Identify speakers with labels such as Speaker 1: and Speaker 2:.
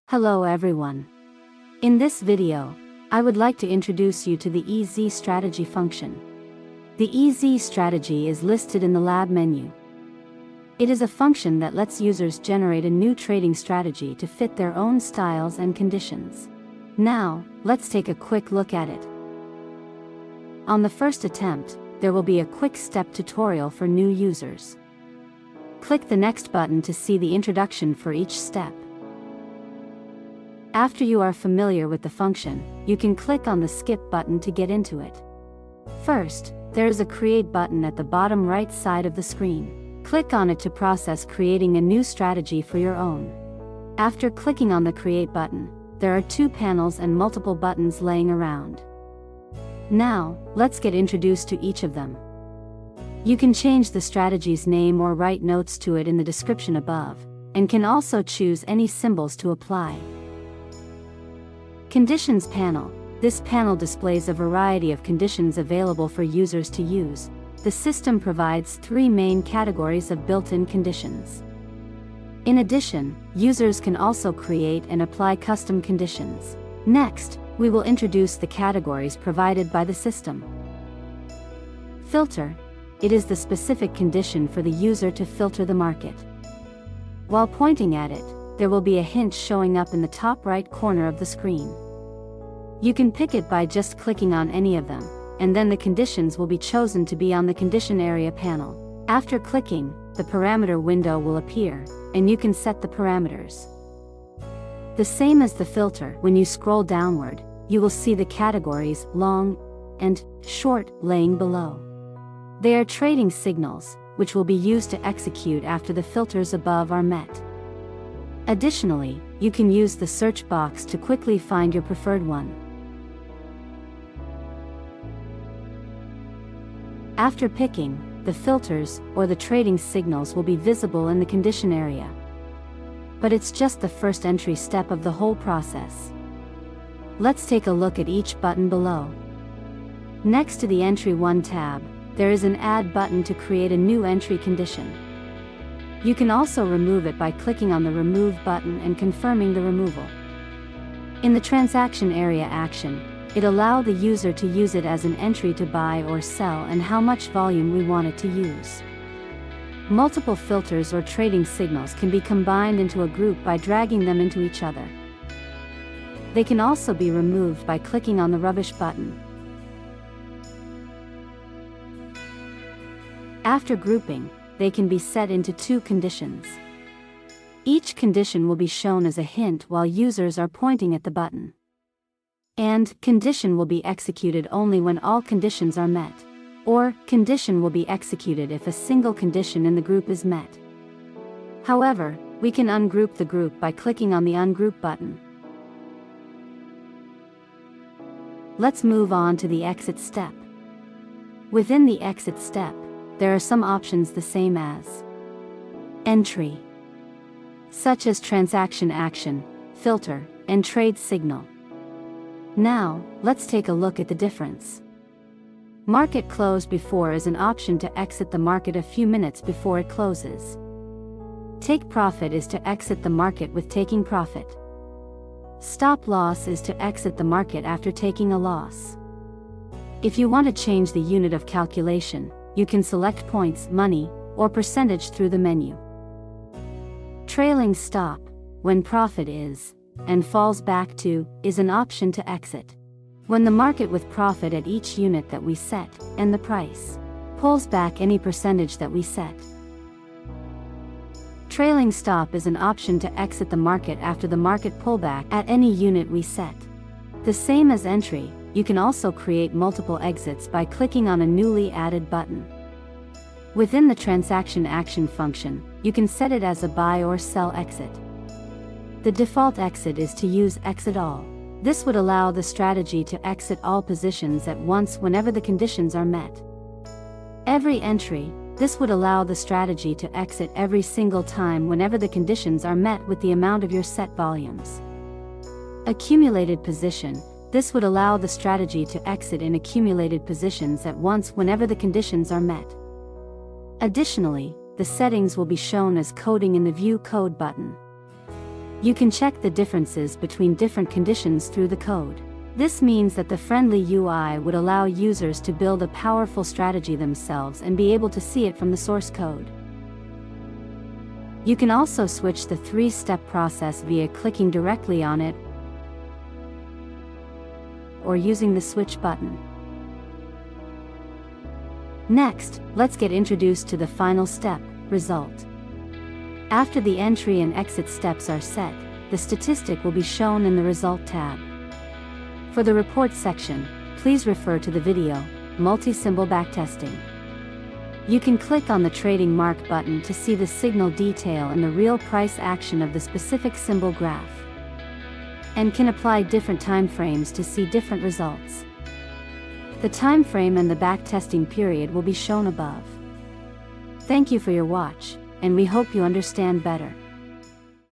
Speaker 1: Hello everyone. In this video, I would like to introduce you to the EzStrategy function. The EzStrategy is listed in the lab menu. It is a function that lets users generate a new trading strategy to fit their own styles and conditions. Now, let's take a quick look at it. On the first attempt, there will be a quick step tutorial for new users. Click the next button to see the introduction for each step. After you are familiar with the function, you can click on the skip button to get into it. First, there is a create button at the bottom right side of the screen. Click on it to process creating a new strategy for your own. After clicking on the create button, there are two panels and multiple buttons laying around. Now, let's get introduced to each of them. You can change the strategy's name or write notes to it in the description above, and can also choose any symbols to apply. Conditions panel. This panel displays a variety of conditions available for users to use. The system provides three main categories of built-in conditions. In addition, users can also create and apply custom conditions. Next, we will introduce the categories provided by the system. Filter. It is the specific condition for the user to filter the market. While pointing at it, there will be a hint showing up in the top right corner of the screen. You can pick it by just clicking on any of them, and then the conditions will be chosen to be on the condition area panel. After clicking, the parameter window will appear, and you can set the parameters. The same as the filter, when you scroll downward, you will see the categories long and short laying below. They are trading signals, which will be used to execute after the filters above are met. Additionally, you can use the search box to quickly find your preferred one. After picking, the filters, or the trading signals will be visible in the condition area. But it's just the first entry step of the whole process. Let's take a look at each button below. Next to the Entry 1 tab, there is an Add button to create a new entry condition. You can also remove it by clicking on the Remove button and confirming the removal. In the transaction area action, it allows the user to use it as an entry to buy or sell and how much volume we want it to use. Multiple filters or trading signals can be combined into a group by dragging them into each other. They can also be removed by clicking on the Rubbish button. After grouping, they can be set into two conditions. Each condition will be shown as a hint while users are pointing at the button. And condition will be executed only when all conditions are met. Or, condition will be executed if a single condition in the group is met. However, we can ungroup the group by clicking on the Ungroup button. Let's move on to the Exit step. Within the Exit step, there are some options the same as Entry, such as Transaction Action, Filter, and Trade Signal. Now, let's take a look at the difference. Market Close Before is an option to exit the market a few minutes before it closes. Take Profit is to exit the market with taking profit. Stop Loss is to exit the market after taking a loss. If you want to change the unit of calculation, you can select points, money, or percentage through the menu. Trailing Stop, when profit is, and falls back to, is an option to exit. When the market with profit at each unit that we set, and the price, pulls back any percentage that we set. Trailing Stop is an option to exit the market after the market pullback at any unit we set. The same as Entry, you can also create multiple exits by clicking on a newly added button. Within the Transaction Action function, you can set it as a buy or sell exit. The default exit is to use Exit All. This would allow the strategy to exit all positions at once whenever the conditions are met. Every entry, this would allow the strategy to exit every single time whenever the conditions are met with the amount of your set volumes. Accumulated position, this would allow the strategy to exit in accumulated positions at once whenever the conditions are met. Additionally, the settings will be shown as coding in the View Code button. You can check the differences between different conditions through the code. This means that the friendly UI would allow users to build a powerful strategy themselves and be able to see it from the source code. You can also switch the 3-step process via clicking directly on it or using the switch button. Next, let's get introduced to the final step, result. After the entry and exit steps are set, the statistic will be shown in the Result tab. For the report section, please refer to the video, Multi-Symbol Backtesting. You can click on the Trading Mark button to see the signal detail and the real price action of the specific symbol graph, and can apply different time frames to see different results. The time frame and the backtesting period will be shown above. Thank you for your watch, and we hope you understand better.